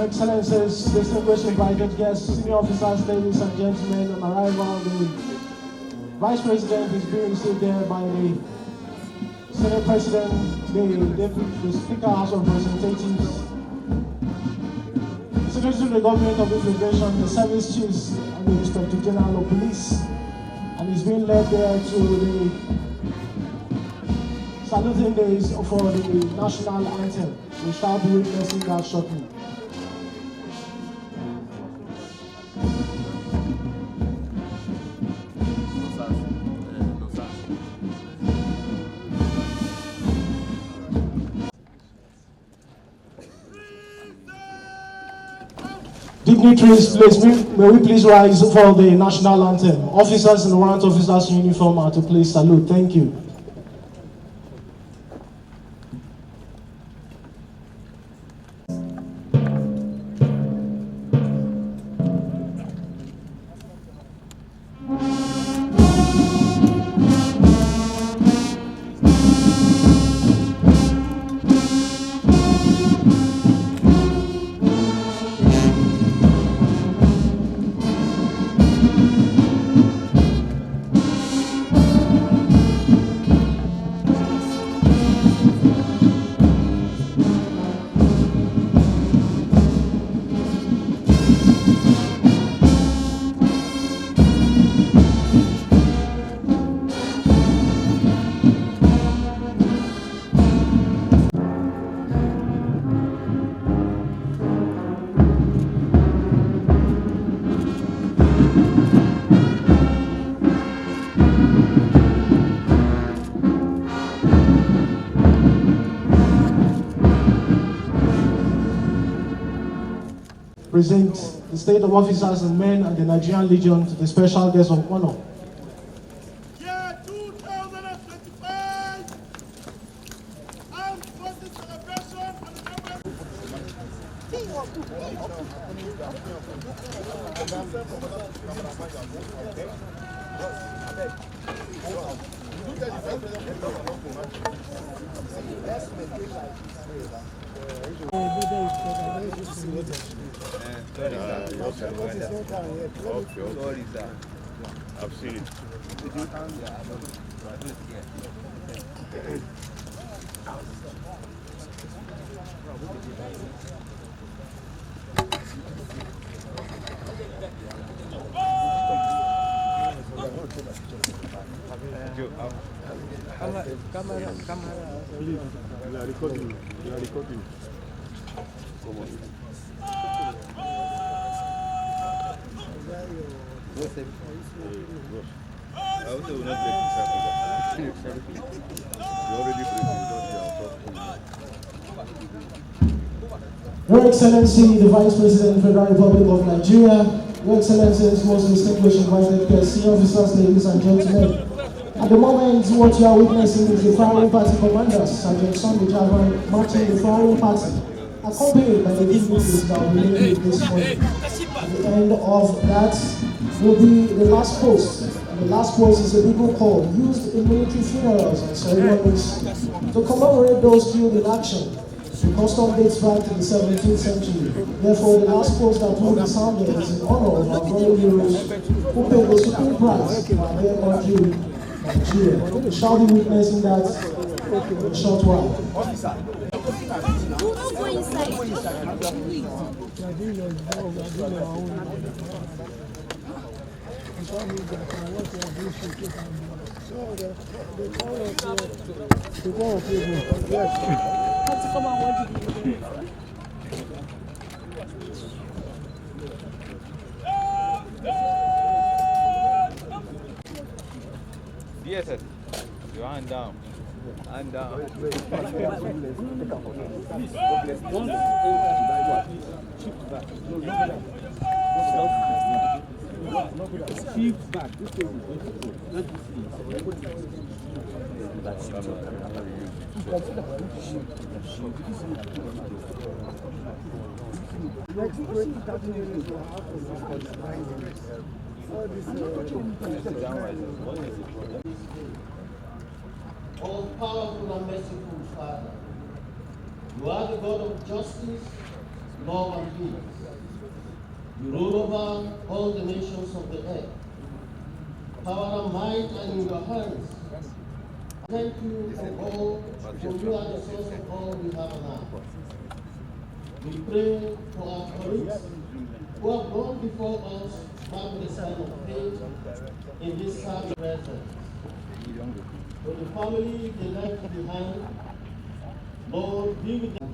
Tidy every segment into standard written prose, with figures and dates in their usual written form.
Excellencies, distinguished invited guests, senior officers, ladies and gentlemen, on arrival, the Vice President is being received there by the Senate President, the Speaker House of Representatives, Secretary of the Government of the Federation, the Service Chiefs, and the Inspector General of Police, and he's being led there to the saluting days for the national anthem. We shall be witnessing that shortly. Dignitaries, may we please rise for the national anthem. Officers in warrant officers in uniform are to please salute. Thank you. Present the state of officers and men and the Nigerian Legion to the special guest of honor. Year 2025, Armed Forces Celebration and I've seen it. Camera. Please, we are recording. Come on. I also will not take it. You already Your Excellency, the Vice President of the Federal Republic of Nigeria, Your Excellencies, most distinguished invited guests, senior officers, ladies and gentlemen. At the moment, what you are witnessing is the firing party commanders, Sergeant Sunday Javan, marching the firing party, accompanied by the dignitaries that will be made this morning. At the end of that will be the last post. And the last post is a legal call used in military funerals and ceremonies to commemorate those killed in action. The custom dates back to the 17th century. Therefore, the last post that will be sounded is in honor of our brother heroes who paid the supreme price for their country, Nigeria. We shall be witnessing that in a short while. Yes, sir. Your hand down. Hand down. All powerful and merciful Father, you are the God of justice, love and peace. You rule over all the nations of the earth. Power and might are in your hands. Thank you for all, for you are the source of all we have on earth. We pray for our colleagues who have gone before us, mark the sign of faith in this sad presence. For the family they left behind, Lord, be with them.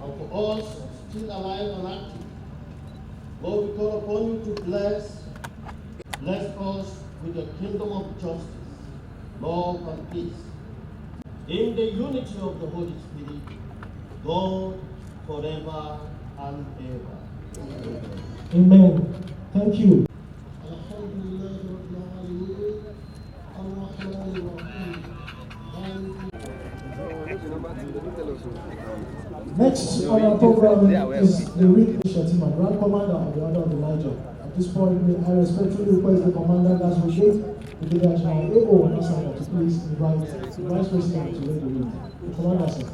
And for us still alive and active, Lord, we call upon you to bless us with the kingdom of justice, love, and peace. In the unity of the Holy Spirit, God, forever and ever. Amen. Thank you. Next on our program is the Wreath Shettima, Grand Commander of the Order of the Niger. At this point, I respectfully request the Commander Godswill Akpabio, the AO Nassau, to please invite the Vice President to lead the Wreath. The Commander, sir.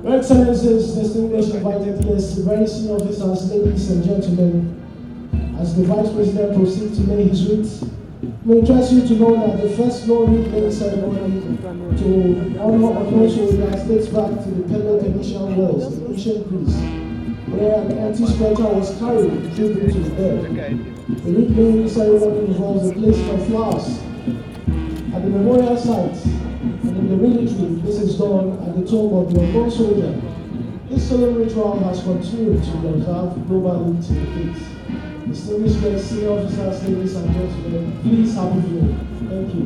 Your Excellencies, distinguished invited guests, very senior officers, ladies and gentlemen, as the Vice President proceeds to lay his wreath, we trust you to know that the first law laying ceremony to honor unknown soldiers dates back to the Peloponnesian Wars in ancient Greece, where an empty stretcher was carried and driven to the bed. The wreath laying ceremony involves the placing of flowers at the memorial site, and in the military, this is done at the tomb of the unknown soldier. This solemn ritual has continued to be observed globally to date. Distinguished guests, senior officers, ladies and gentlemen, please have a view. Thank you.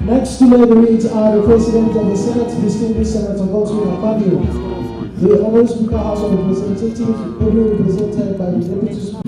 Next to lay the wreath are the President of the Senate, distinguished Senator Godswill Akpabio, the Honorable Speaker House of Representatives, ably represented by the Deputy Speaker.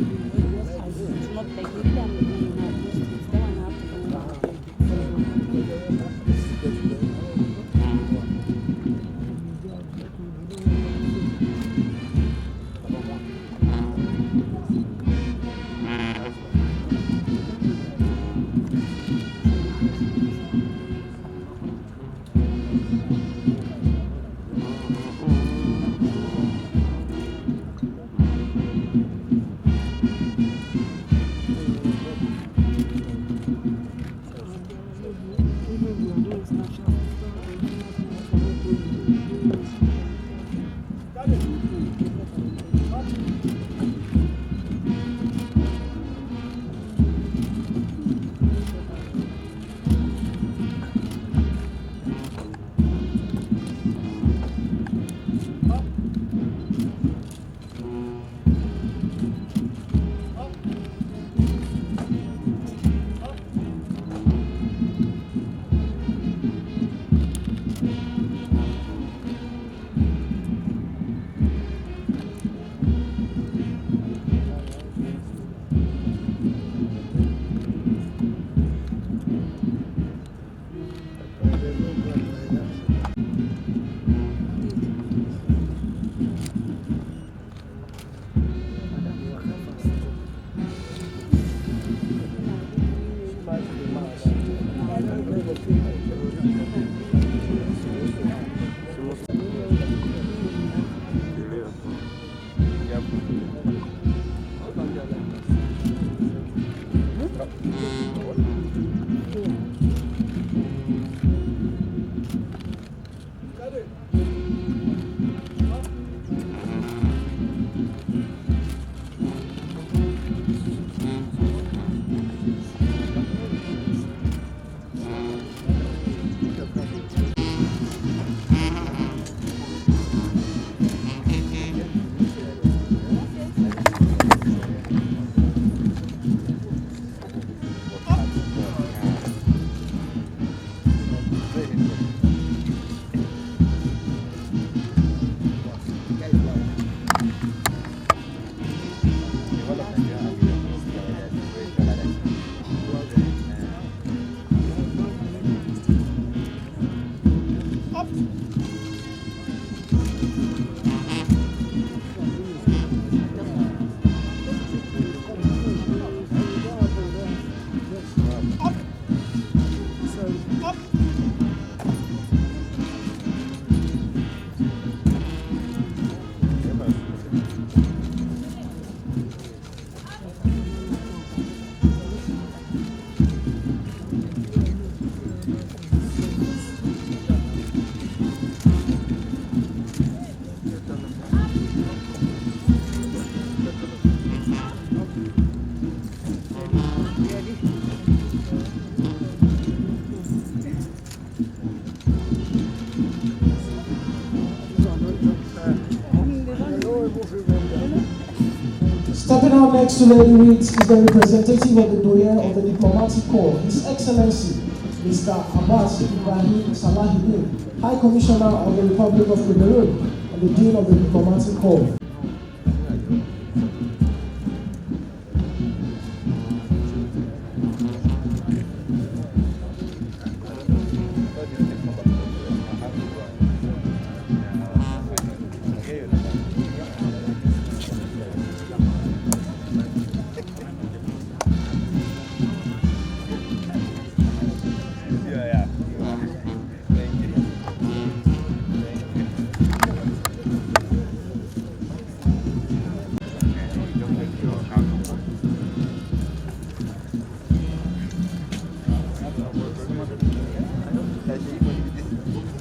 Stepping out next to Lady Wreath is the representative of the Doyen of the Diplomatic Corps, His Excellency Mr. Abbas Ibrahim Salahidin, High Commissioner of the Republic of Cameroon and the Dean of the Diplomatic Corps.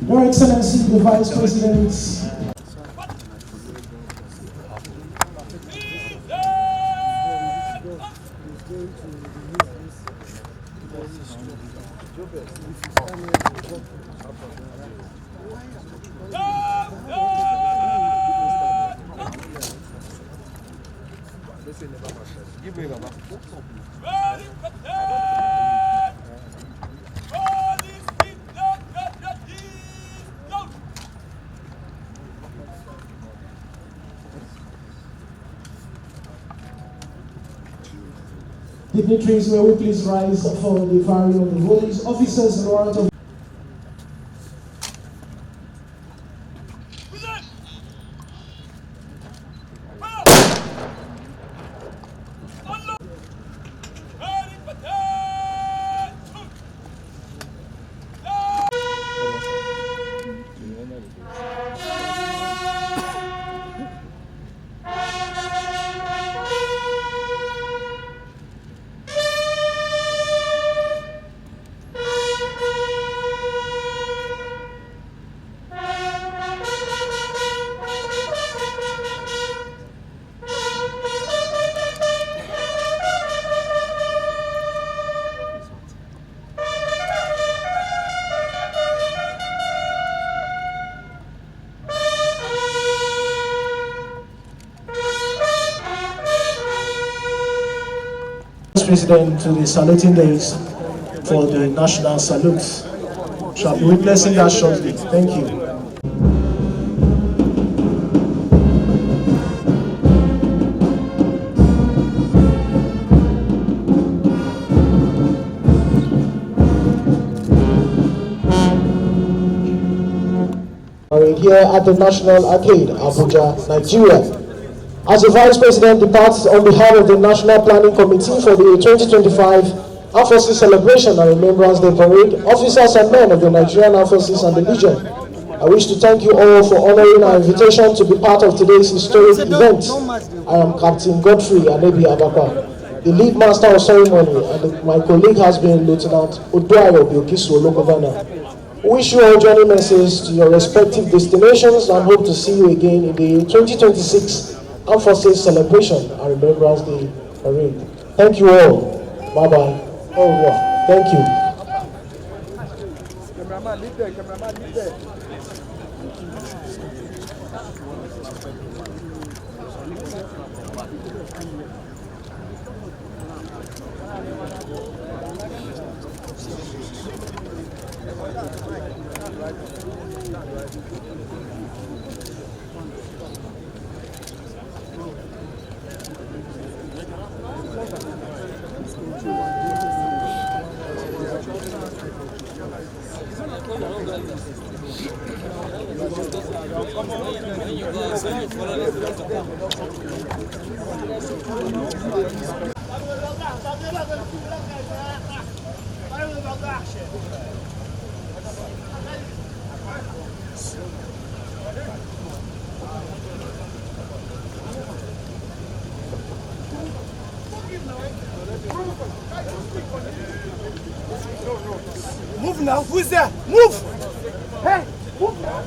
Your Excellency, the Vice President. Dignitaries, may we please rise for the firing of the volleys. Officers and warrant of President to the saluting days for the national salute. Shall be witnessing that shortly. Thank you. Here at the National Arcade, Abuja, Nigeria. As the Vice President departs on behalf of the National Planning Committee for the 2025 Armed Forces Celebration and Remembrance Day Parade, officers and men of the Nigerian Armed Forces and the Legion, I wish to thank you all for honoring our invitation to be part of today's historic event. I am Captain Godfrey Anebi Abaka, the lead master of ceremony, and my colleague has been Lieutenant Oduayo Biokisu Ologovana. We wish you all journey messages to your respective destinations and hope to see you again in the 2026 Armed Forces Celebration and Remembrance Day Parade. Thank you all. Bye-bye. Au revoir. Thank you. Cameraman, leave there. Cameraman, leave there. Move now. Who's there? Move! Hey! Move now!